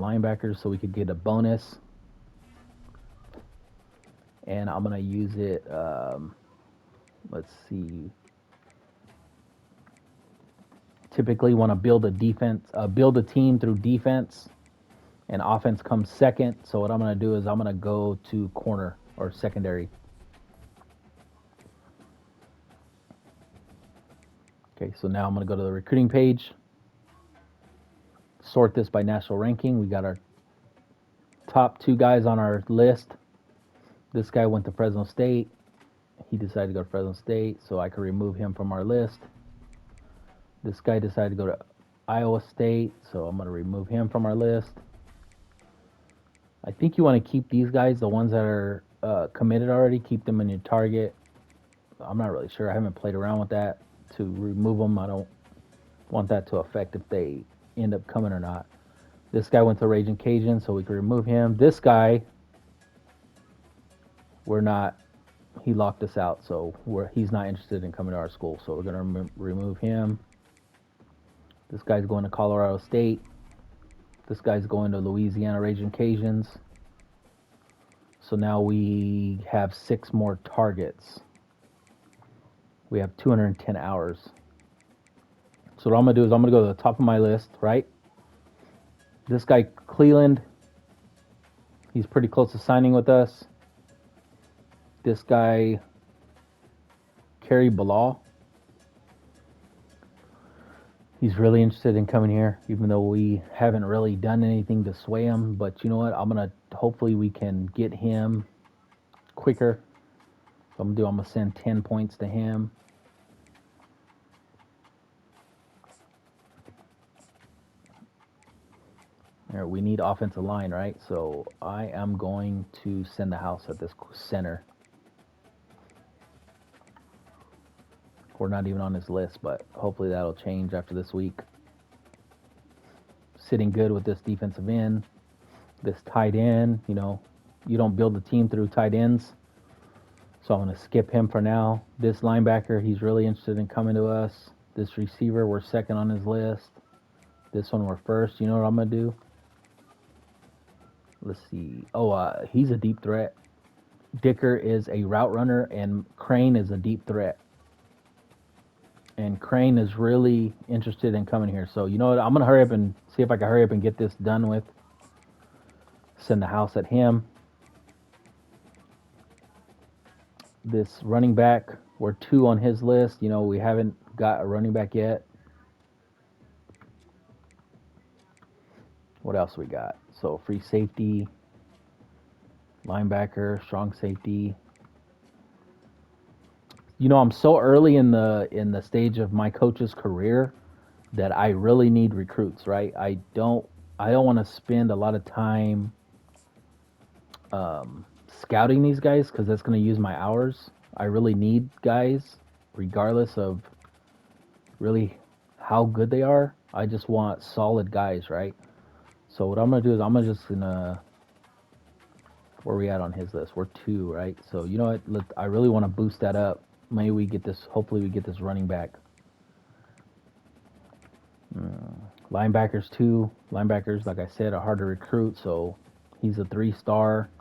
linebackers so we could get a bonus. And I'm going to use it, let's see. Typically want to build a team through defense, and offense comes second. So what I'm going to do is I'm going to go to corner or secondary. Okay, so now I'm going to go to the recruiting page, sort this by national ranking. We got our top 2 guys on our list. This guy went to Fresno State. He decided to go to Fresno State, so I can remove him from our list. This guy decided to go to Iowa State, so I'm going to remove him from our list. I think you want to keep these guys, the ones that are committed already, keep them in your target. I'm not really sure. I haven't played around with that to remove them. I don't want that to affect if they end up coming or not. This guy went to Raging Cajun, so we can remove him. This guy, he locked us out, so he's not interested in coming to our school, so we're going to remove him. This guy's going to Colorado State. This guy's going to Louisiana Raging Cajuns. So now we have 6 more targets. We have 210 hours. So what I'm going to do is I'm going to go to the top of my list, right? This guy, Cleland, he's pretty close to signing with us. This guy, Kerry Bilal, he's really interested in coming here, even though we haven't really done anything to sway him. But you know what? Hopefully we can get him quicker. So I'm going to send 10 points to him. There, we need offensive line, right? So I am going to send the house at this center. We're not even on his list, but hopefully that'll change after this week. Sitting good with this defensive end. This tight end, you don't build a team through tight ends. So I'm going to skip him for now. This linebacker, he's really interested in coming to us. This receiver, we're second on his list. This one, we're first. You know what I'm going to do? Let's see. He's a deep threat. Dicker is a route runner, and Crane is a deep threat. And Crane is really interested in coming here. So you know what? I'm going to hurry up and see if I can hurry up and get this done with. Send the house at him. This running back, we're 2 on his list. We haven't got a running back yet. What else we got? So free safety, linebacker, strong safety. I'm so early in the stage of my coach's career that I really need recruits, right? I don't want to spend a lot of time scouting these guys because that's going to use my hours. I really need guys, regardless of really how good they are. I just want solid guys, right? So what I'm going to do is I'm just going to, where are we at on his list? We're 2, right? So you know what? I really want to boost that up. Maybe we get this, hopefully we get this running back. Linebackers too. Linebackers, like I said, are hard to recruit, so he's a 3-star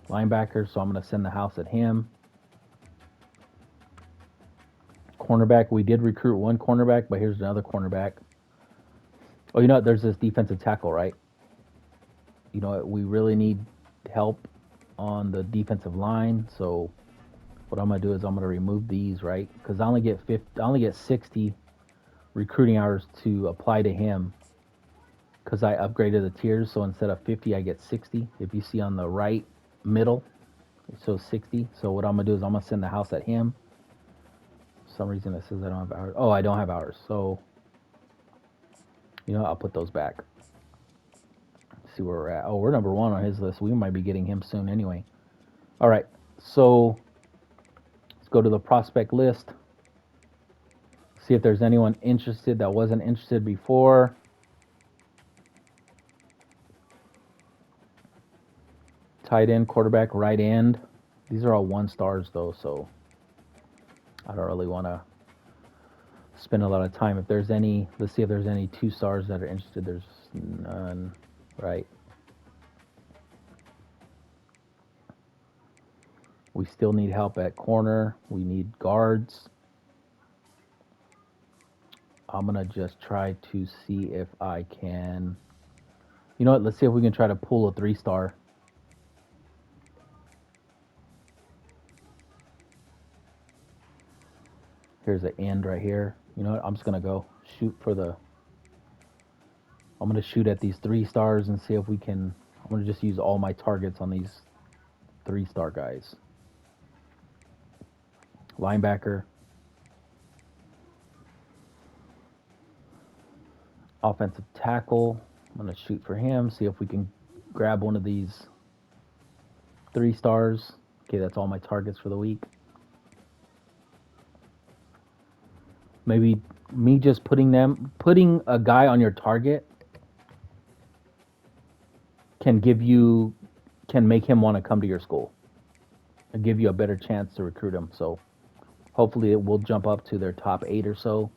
linebacker, so I'm going to send the house at him. Cornerback, we did recruit 1 cornerback, but here's another cornerback. Oh, you know what? There's this defensive tackle, right? You know what? We really need help on the defensive line, so what I'm going to do is I'm going to remove these, right? Because I only get 60 recruiting hours to apply to him because I upgraded the tiers. So instead of 50, I get 60. If you see on the right middle, it shows 60. So what I'm going to do is I'm going to send the house at him. For some reason it says I don't have hours. Oh, I don't have hours. So, I'll put those back. Let's see where we're at. Oh, we're number 1 on his list. We might be getting him soon anyway. All right. So let's go to the prospect list. See if there's anyone interested that wasn't interested before. Tight end, quarterback, right end. These are all 1-stars though, so I don't really want to spend a lot of time. If there's any, let's see if there's any 2-stars that are interested. There's none, right? We still need help at corner. We need guards. I'm going to just try to see if I can. You know what? Let's see if we can try to pull a 3-star. Here's the end right here. You know what? I'm just going to go shoot for the. I'm going to shoot at these 3-stars and see if we can. I'm going to just use all my targets on these 3-star guys. Linebacker. Offensive tackle. I'm going to shoot for him, see if we can grab one of these 3-stars. Okay, that's all my targets for the week. Maybe me just putting a guy on your target can make him want to come to your school and give you a better chance to recruit him. So hopefully it will jump up to their top 8 or so.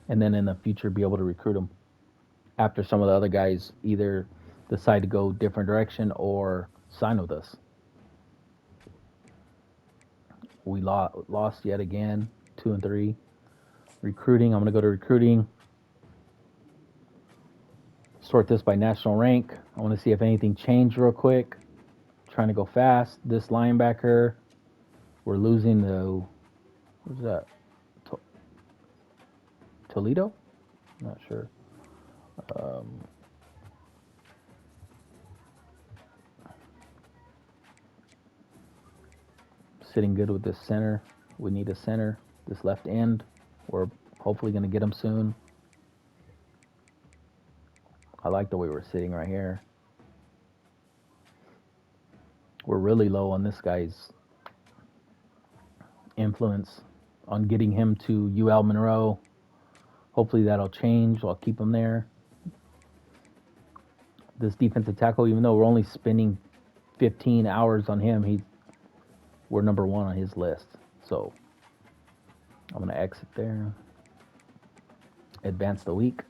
And then in the future be able to recruit them after some of the other guys either decide to go different direction or sign with us. We lost yet again, 2 and 3. Recruiting, I'm going to go to recruiting. Sort this by national rank. I want to see if anything changed real quick. Trying to go fast. This linebacker, we're losing the, what's that? Toledo? I'm not sure. Sitting good with this center. We need a center. This left end, we're hopefully going to get him soon. I like the way we're sitting right here. We're really low on this guy's influence on getting him to UL Monroe. Hopefully that'll change. I'll keep him there. This defensive tackle, even though we're only spending 15 hours on him, we're number 1 on his list. So I'm going to exit there. Advance the week.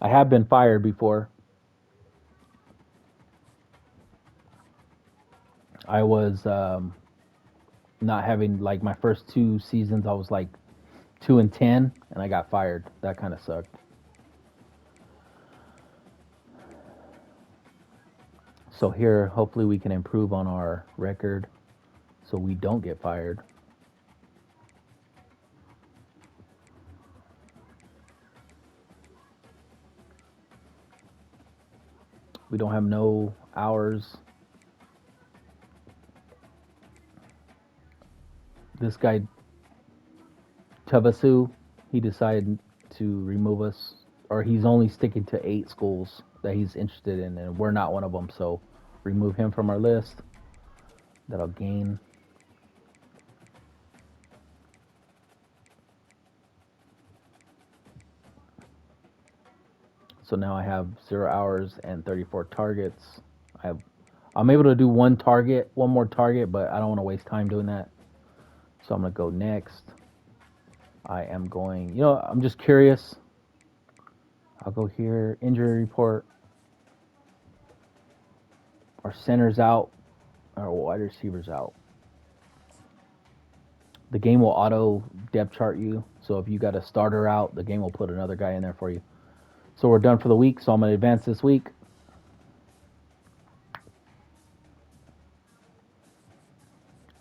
I have been fired before. I was not having, like, my first 2 seasons, I was like 2 and 10, and I got fired. That kind of sucked. So here, hopefully we can improve on our record so we don't get fired. We don't have no hours. This guy, Tavasu, he decided to remove us, or he's only sticking to 8 schools that he's interested in, and we're not one of them. So remove him from our list. That'll gain. So now I have 0 hours and 34 targets. I'm able to do one more target, but I don't want to waste time doing that. So I'm going to go next. I am going, I'm just curious. I'll go here, injury report. Our center's out. Our wide receiver's out. The game will auto depth chart you. So if you got a starter out, the game will put another guy in there for you. So we're done for the week. So I'm going to advance this week.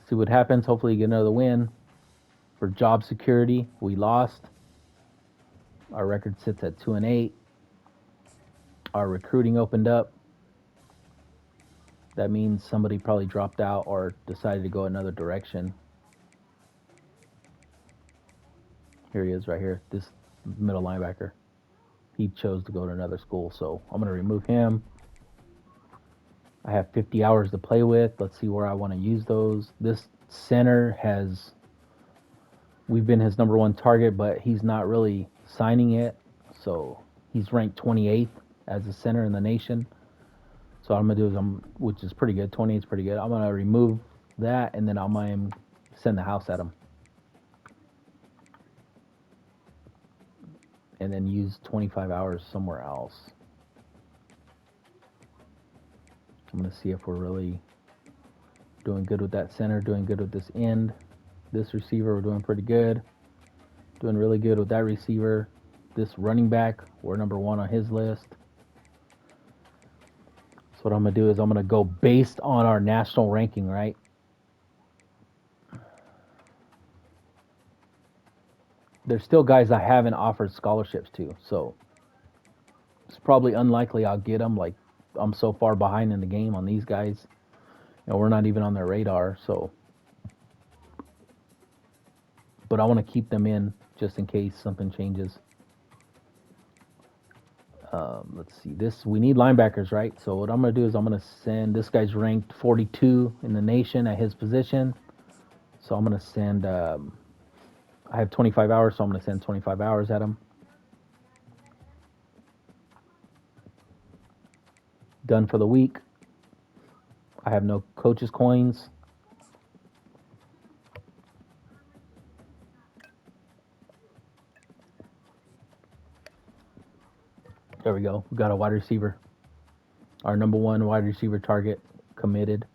See what happens. Hopefully you get another win. For job security, we lost. Our record sits at 2 and 8. Our recruiting opened up. That means somebody probably dropped out or decided to go another direction. Here he is right here, this middle linebacker. He chose to go to another school, so I'm going to remove him. I have 50 hours to play with. Let's see where I want to use those. This center we've been his number 1 target, but he's not really signing yet. So he's ranked 28th as a center in the nation. So what I'm going to do is, which is pretty good, 28 is pretty good. I'm going to remove that, and then I'm going to send the house at him. and then use 25 hours somewhere else. I'm going to see if we're really doing good with that center, doing good with this end. This receiver, we're doing pretty good. Doing really good with that receiver. This running back, we're number 1 on his list. So what I'm going to do is I'm going to go based on our national ranking, right? There's still guys I haven't offered scholarships to, so it's probably unlikely I'll get them. Like, I'm so far behind in the game on these guys. We're not even on their radar, so. But I want to keep them in just in case something changes. Let's see. We need linebackers, right? So what I'm going to do is I'm going to send, this guy's ranked 42 in the nation at his position. So I'm going to send, I have 25 hours, so I'm going to send 25 hours at him. Done for the week. I have no coaches coins. There we go. We got a wide receiver. Our number 1 wide receiver target committed.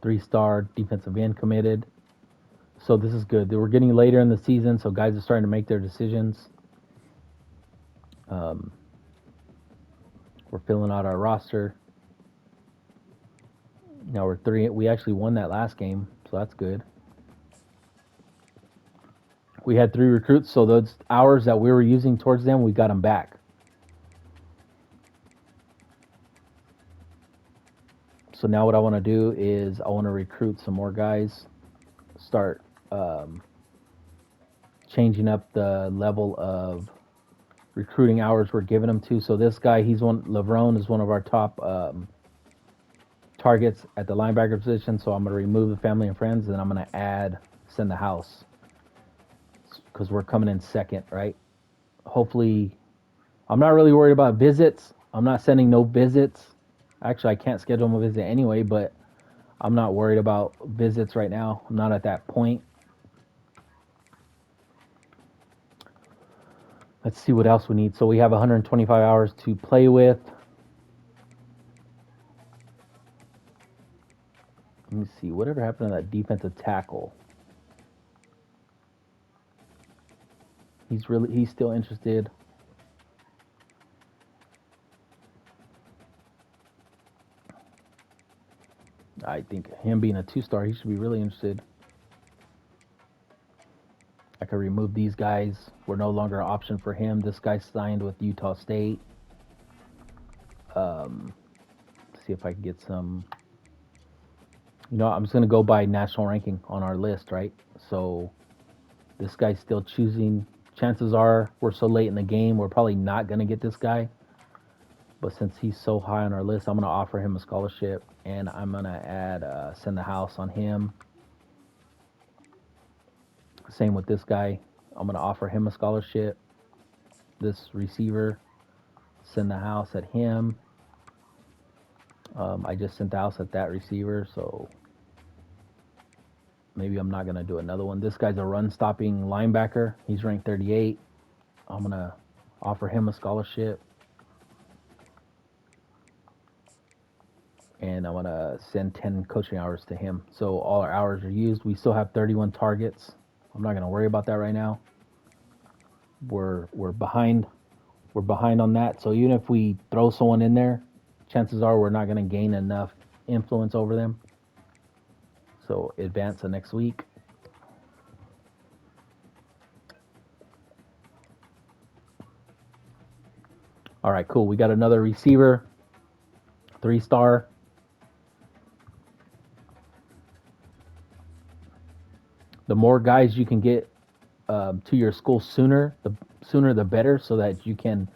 3-star defensive end committed. So this is good. We're getting later in the season, so guys are starting to make their decisions. We're filling out our roster. Now we're 3. We actually won that last game, so that's good. We had 3 recruits, so those hours that we were using towards them, we got them back. So now what I want to do is I want to recruit some more guys, start changing up the level of recruiting hours we're giving them to. So this guy, Lavrone is one of our top targets at the linebacker position. So I'm going to remove the family and friends, and I'm going to send the house, because we're coming in second, right? Hopefully, I'm not really worried about visits. I'm not sending no visits. Actually, I can't schedule them a visit anyway, but I'm not worried about visits right now. I'm not at that point. Let's see what else we need. So we have 125 hours to play with. Let me see. Whatever happened to that defensive tackle? He's still interested. I think him being a 2-star, he should be really interested. I could remove these guys. We're no longer an option for him. This guy signed with Utah State. See if I can get some. I'm just going to go by national ranking on our list, right? So this guy's still choosing. Chances are we're so late in the game, we're probably not going to get this guy. But since he's so high on our list, I'm going to offer him a scholarship, and I'm going to send the house on him. Same with this guy. I'm going to offer him a scholarship. This receiver, send the house at him. I just sent the house at that receiver, so maybe I'm not going to do another one. This guy's a run-stopping linebacker. He's ranked 38. I'm going to offer him a scholarship. And I want to send 10 coaching hours to him. So all our hours are used. We still have 31 targets. I'm not going to worry about that right now. We're behind. We're behind on that. So even if we throw someone in there, chances are we're not going to gain enough influence over them. So advance the next week. All right, cool. We got another receiver, 3-star. The more guys you can get to your school sooner, the better, so that you can